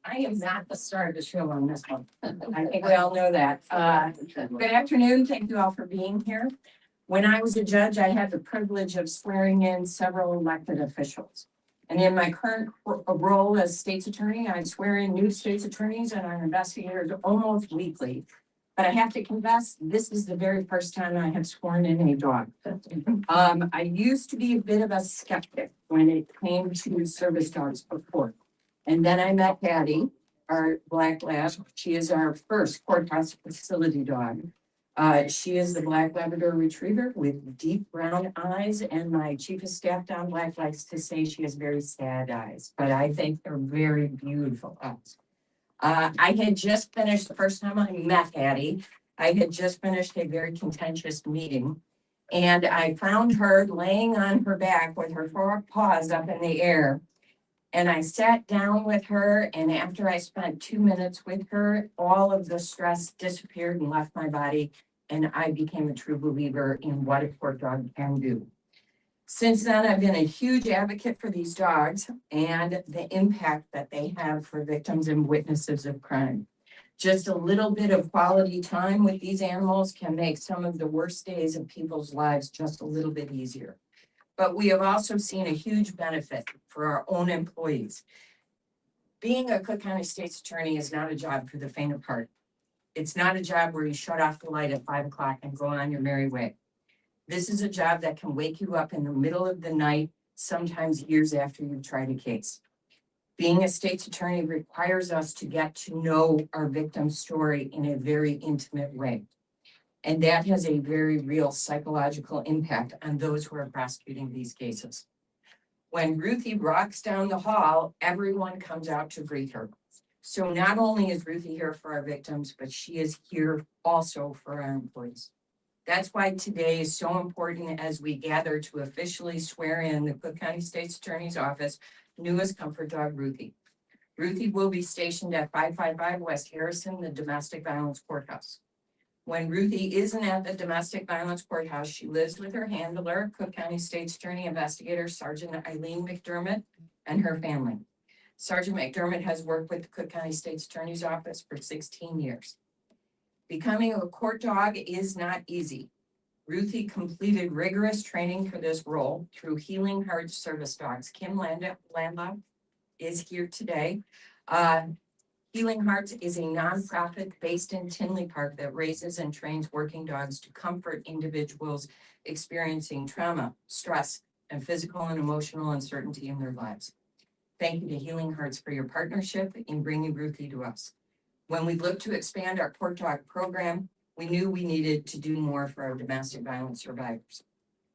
I am not the star of the show on this one. I think we all know that. Good afternoon. Thank you all for being here. When I was a judge, I had the privilege of swearing in several elected officials. And in my current role as state's attorney, I swear in new state's attorneys and our investigators almost weekly. But I have to confess, this is the very first time I have sworn in a dog. I used to be a bit of a skeptic when it came to service dogs before. And then I met Patty, our black lab. She is our first Courthouse facility dog. She is the black Labrador retriever with deep brown eyes, and my chief of staff, Don Black, likes to say she has very sad eyes, but I think they're very beautiful eyes. I had just finished, the first time I met Patty, I had just finished a very contentious meeting, and I found her laying on her back with her four paws up in the air. And I sat down with her, and after I spent 2 minutes with her, all of the stress disappeared and left my body, and I became a true believer in what a court dog can do. Since then, I've been a huge advocate for these dogs and the impact that they have for victims and witnesses of crime. Just a little bit of quality time with these animals can make some of the worst days of people's lives just a little bit easier. But we have also seen a huge benefit for our own employees. Being a Cook County State's Attorney is not a job for the faint of heart. It's not a job where you shut off the light at 5 o'clock and go on your merry way. This is a job that can wake you up in the middle of the night, sometimes years after you've tried a case. Being a state's attorney requires us to get to know our victim's story in a very intimate way. And that has a very real psychological impact on those who are prosecuting these cases. When Ruthie walks down the hall, everyone comes out to greet her. So not only is Ruthie here for our victims, but she is here also for our employees. That's why today is so important as we gather to officially swear in the Cook County State's Attorney's Office newest comfort dog, Ruthie. Ruthie will be stationed at 555 West Harrison, the Domestic Violence Courthouse. When Ruthie isn't at the Domestic Violence Courthouse, she lives with her handler, Cook County State's Attorney Investigator Sergeant Eileen McDermott, and her family. Sergeant McDermott has worked with the Cook County State's Attorney's Office for 16 years. Becoming a court dog is not easy. Ruthie completed rigorous training for this role through Healing Hearts Service Dogs. Kim Landau is here today. Healing Hearts is a nonprofit based in Tinley Park that raises and trains working dogs to comfort individuals experiencing trauma, stress, and physical and emotional uncertainty in their lives. Thank you to Healing Hearts for your partnership in bringing Ruthie to us. When we looked to expand our court dog program, we knew we needed to do more for our domestic violence survivors.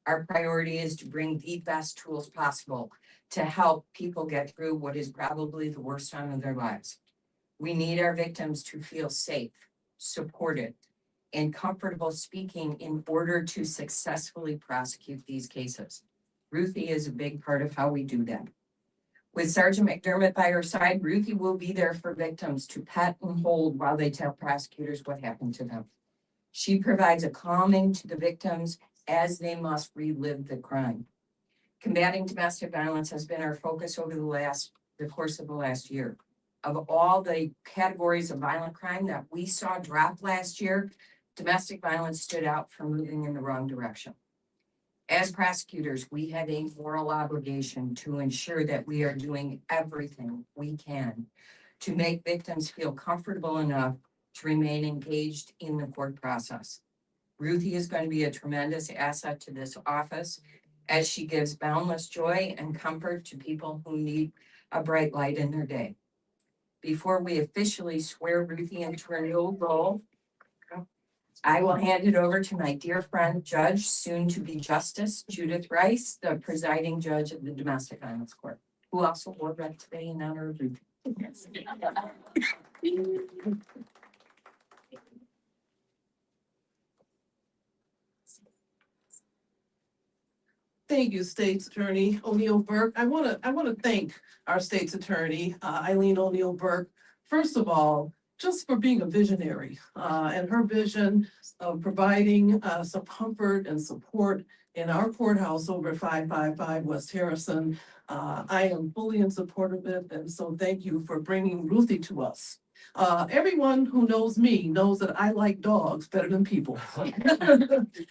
Our priority is to bring the best tools possible to help people get through what is probably the worst time of their lives. We need our victims to feel safe, supported, and comfortable speaking in order to successfully prosecute these cases. Ruthie is a big part of how we do that. With Sergeant McDermott by her side, Ruthie will be there for victims to pet and hold while they tell prosecutors what happened to them. She provides a calming to the victims as they must relive the crime. Combating domestic violence has been our focus over the course of the last year. Of all the categories of violent crime that we saw drop last year, domestic violence stood out for moving in the wrong direction. As prosecutors, we have a moral obligation to ensure that we are doing everything we can to make victims feel comfortable enough to remain engaged in the court process. Ruthie is going to be a tremendous asset to this office as she gives boundless joy and comfort to people who need a bright light in their day. Before we officially swear Ruthie into her new role, I will hand it over to my dear friend, Judge, soon to be Justice Judith Rice, the presiding judge of the Domestic Violence Court, who also wore red today in honor of Ruthie. Thank you, State's Attorney O'Neill Burke. I want to thank our State's Attorney, Eileen O'Neill Burke, first of all, just for being a visionary and her vision of providing some comfort and support in our courthouse over at 555 West Harrison. I am fully in support of it, and so thank you for bringing Ruthie to us. Everyone who knows me knows that I like dogs better than people.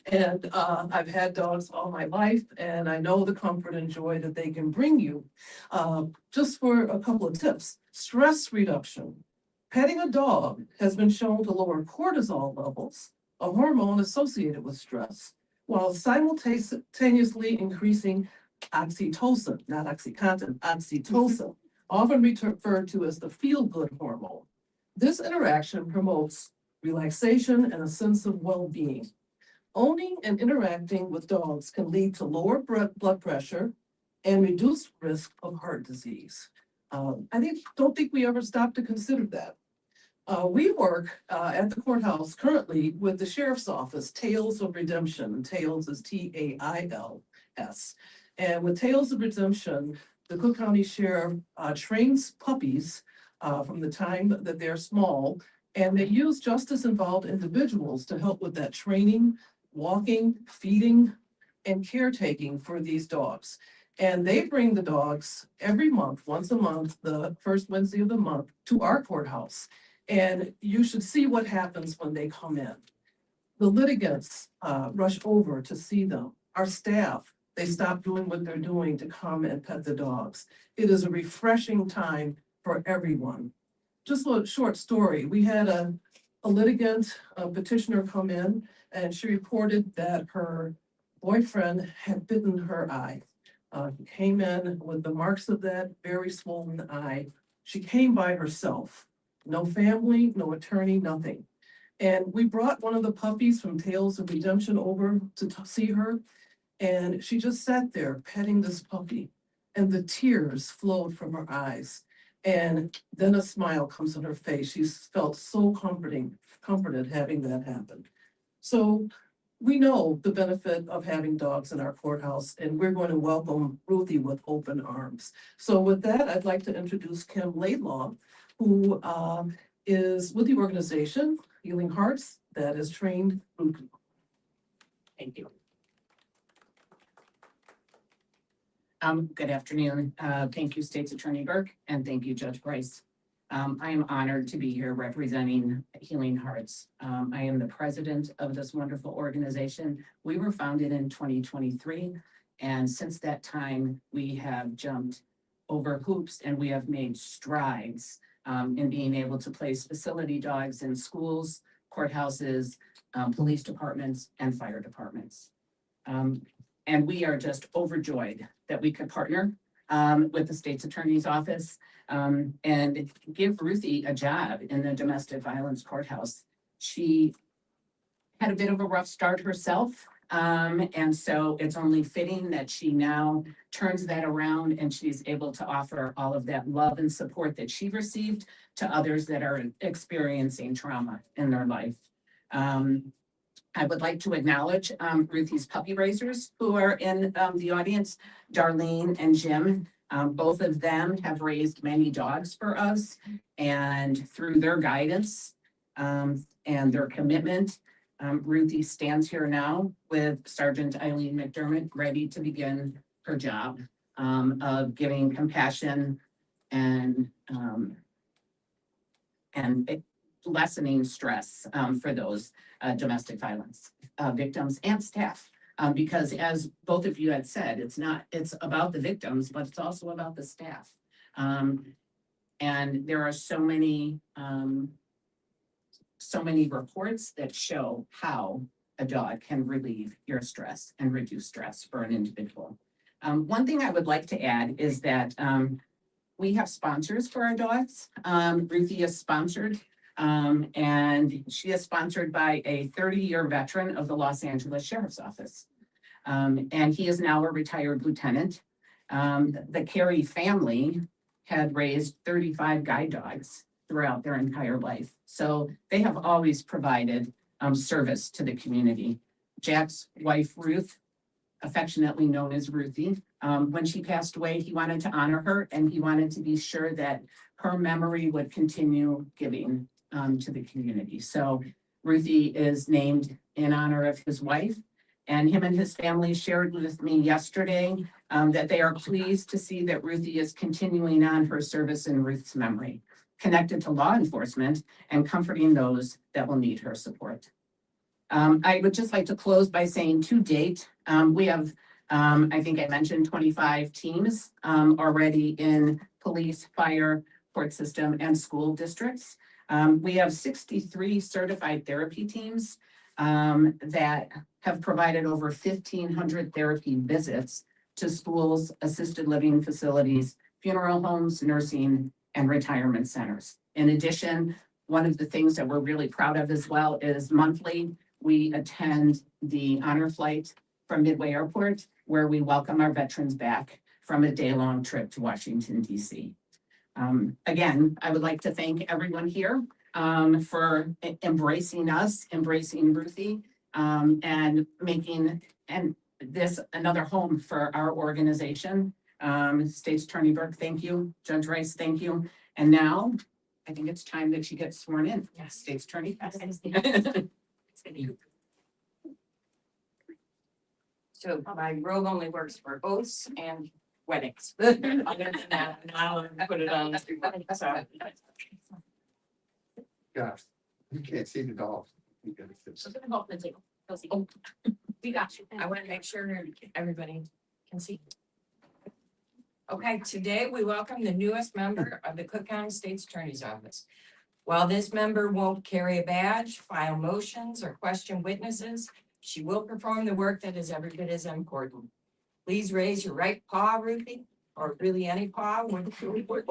And I've had dogs all my life, and I know the comfort and joy that they can bring you. Just for a couple of tips, stress reduction. Petting a dog has been shown to lower cortisol levels, a hormone associated with stress, while simultaneously increasing oxytocin, not oxycontin, oxytocin, often referred to as the feel-good hormone. This interaction promotes relaxation and a sense of well-being. Owning and interacting with dogs can lead to lower blood pressure and reduced risk of heart disease. Don't think we ever stop to consider that. We work at the courthouse currently with the sheriff's office, Tales of Redemption. Tales is Tails. And with Tales of Redemption, the Cook County Sheriff trains puppies from the time that they're small, and they use justice-involved individuals to help with that training, walking, feeding, and caretaking for these dogs. And they bring the dogs every month, once a month, the first Wednesday of the month, to our courthouse. And you should see what happens when they come in. The litigants rush over to see them. Our staff, they stop doing what they're doing to come and pet the dogs. It is a refreshing time for everyone. Just a short story. We had a litigant, a petitioner come in, and she reported that her boyfriend had bitten her eye. He came in with the marks of that very swollen eye. She came by herself. No family, no attorney, nothing. And we brought one of the puppies from Tales of Redemption over to see her. And she just sat there petting this puppy. And the tears flowed from her eyes. And then a smile comes on her face. She felt so comforted having that happen. So we know the benefit of having dogs in our courthouse, and we're going to welcome Ruthie with open arms. So with that, I'd like to introduce Kim Laidlaw, who is with the organization Healing Hearts that has trained Ruthie. Thank you. Good afternoon. Thank you, State's Attorney Burke, and thank you, Judge Bryce. I am honored to be here representing Healing Hearts. I am the president of this wonderful organization. We were founded in 2023, and since that time, we have jumped over hoops and we have made strides in being able to place facility dogs in schools, courthouses, police departments, and fire departments. And we are just overjoyed that we could partner with the State's Attorney's Office and give Ruthie a job in the domestic violence courthouse. She had a bit of a rough start herself, and so it's only fitting that she now turns that around and she's able to offer all of that love and support that she received to others that are experiencing trauma in their life. I would like to acknowledge Ruthie's puppy raisers who are in the audience, Darlene and Jim. Both of them have raised many dogs for us, and through their guidance and their commitment, Ruthie stands here now with Sergeant Eileen McDermott, ready to begin her job of giving compassion and lessening stress for those domestic violence victims and staff. Because as both of you had said, it's about the victims, but it's also about the staff. And there are so many reports that show how a dog can relieve your stress and reduce stress for an individual. One thing I would like to add is that we have sponsors for our dogs. Ruthie is sponsored, and she is sponsored by a 30-year veteran of the Los Angeles Sheriff's Office. And he is now a retired lieutenant. The Carey family had raised 35 guide dogs throughout their entire life. So they have always provided service to the community. Jack's wife, Ruth, affectionately known as Ruthie, when she passed away, he wanted to honor her and he wanted to be sure that her memory would continue giving to the community. So Ruthie is named in honor of his wife, And him and his family shared with me yesterday that they are pleased to see that Ruthie is continuing on her service in Ruth's memory, connected to law enforcement and comforting those that will need her support. I would just like to close by saying to date, we have, I think I mentioned 25 teams already in police, fire, court system, and school districts. We have 63 certified therapy teams that have provided over 1,500 therapy visits to schools, assisted living facilities, funeral homes, nursing, and retirement centers. In addition, one of the things that we're really proud of as well is monthly, we attend the honor flight from Midway Airport, where we welcome our veterans back from a day-long trip to Washington, D.C. Again, I would like to thank everyone here for embracing us, embracing Ruthie, and making this another home for our organization. State's Attorney Burke, thank you. Judge Rice, thank you. And now I think it's time that she gets sworn in. Yes. State's Attorney. So my robe only works for oaths and weddings. Other than that, now I put it on everybody, so. Gosh, you can't see the dog. You gotta sit. We got you. I want to make sure everybody can see. Okay, today we welcome the newest member of the Cook County State's Attorney's Office. While this member won't carry a badge, file motions, or question witnesses, she will perform the work that is every bit as important. Please raise your right paw, Ruthie, or really any paw would work.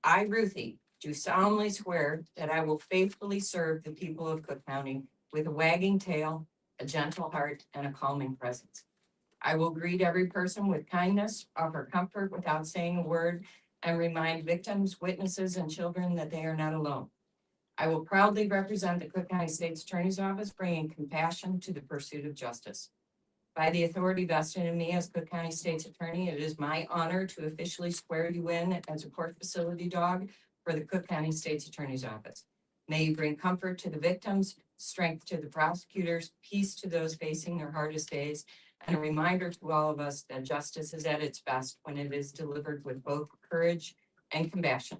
I, Ruthie, do solemnly swear that I will faithfully serve the people of Cook County with a wagging tail, a gentle heart, and a calming presence. I will greet every person with kindness, offer comfort without saying a word, and remind victims, witnesses, and children that they are not alone. I will proudly represent the Cook County State's Attorney's Office, bringing compassion to the pursuit of justice. By the authority vested in me as Cook County State's Attorney, it is my honor to officially swear you in as a court facility dog for the Cook County State's Attorney's Office. May you bring comfort to the victims, strength to the prosecutors, peace to those facing their hardest days, and a reminder to all of us that justice is at its best when it is delivered with both courage and compassion.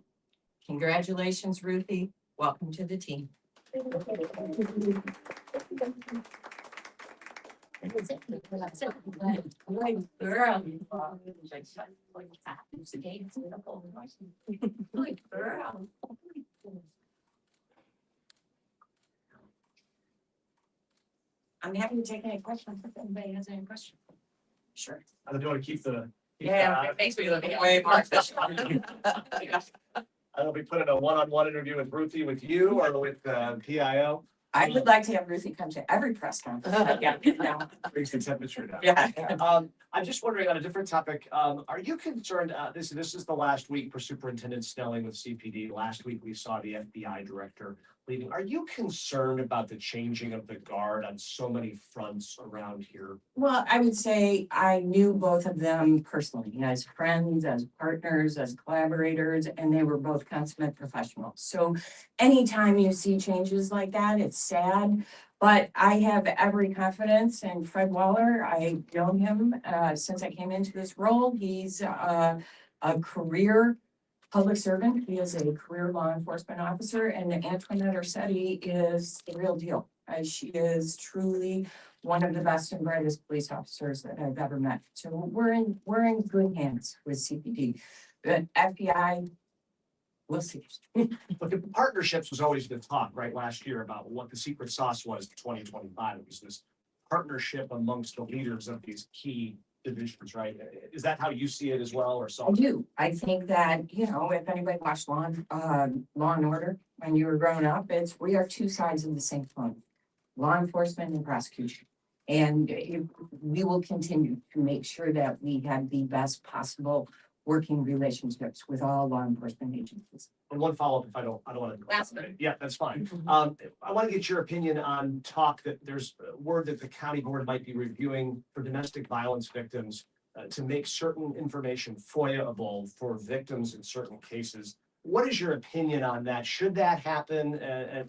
Congratulations, Ruthie. Welcome to the team. Good girl. Good girl. I'm happy to take any questions if anybody has any questions. Sure. I don't want to keep the. Yeah, it makes me look way more official. I don't be putting a one-on-one interview with Ruthie with you or with PIO. I would like to have Ruthie come to every press conference. Yeah, no. Brings the temperature down. Yeah. I'm just wondering on a different topic, are you concerned, this is the last week for Superintendent Snelling with CPD. Last week, we saw the FBI director leaving. Are you concerned about the changing of the guard on so many fronts around here? Well, I would say I knew both of them personally, as friends, as partners, as collaborators, and they were both consummate professionals. So anytime you see changes like that, it's sad. But I have every confidence in Fred Waller. I've known him since I came into this role. He's a career public servant. He is a career law enforcement officer, and Antoinette Arsetti is the real deal. She is truly one of the best and brightest police officers that I've ever met. So we're in good hands with CPD. The FBI, we'll see. But the partnerships was always the talk, right, last year about what the secret sauce was in 2025. It was this partnership amongst the leaders of these key divisions, right? Is that how you see it as well, or so? I do. I think that, if anybody watched Law and Order when you were growing up, we are two sides of the same coin, law enforcement and prosecution. And we will continue to make sure that we have the best possible working relationships with all law enforcement agencies. And one follow-up, if I don't want to. Last minute. Yeah, that's fine. I want to get your opinion on talk that there's word that the county board might be reviewing for domestic violence victims to make certain information FOIA-able for victims in certain cases. What is your opinion on that? Should that happen?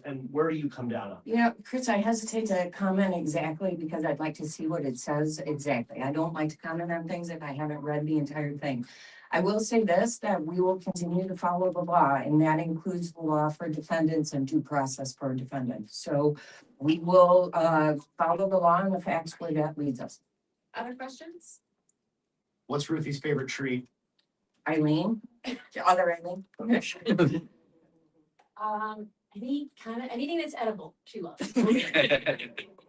And where do you come down on? You know, Chris, I hesitate to comment exactly because I'd like to see what it says exactly. I don't like to comment on things if I haven't read the entire thing. I will say this, that we will continue to follow the law, and that includes the law for defendants and due process for defendants. So we will follow the law and the facts where that leads us. Other questions? What's Ruthie's favorite treat? Eileen, other Eileen. Anything that's edible, she loves.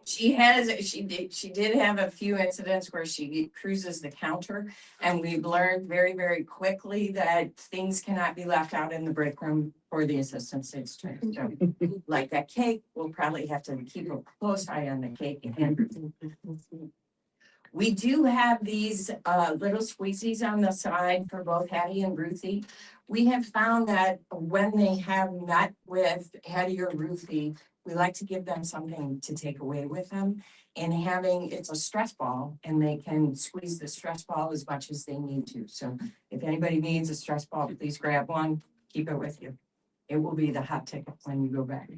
She did have a few incidents where she cruises the counter, and we've learned very, very quickly that things cannot be left out in the break room for the assistant state's attorney. So, like that cake, we'll probably have to keep a close eye on the cake. And we do have these little squeezies on the side for both Hattie and Ruthie. We have found that when they have met with Hattie or Ruthie, we like to give them something to take away with them. And it's a stress ball, and they can squeeze the stress ball as much as they need to. So if anybody needs a stress ball, please grab one, keep it with you. It will be the hot ticket when you go back.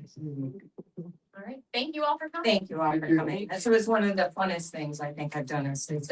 All right, thank you all for coming. Thank you all for coming. This was one of the funnest things I think I've done as state.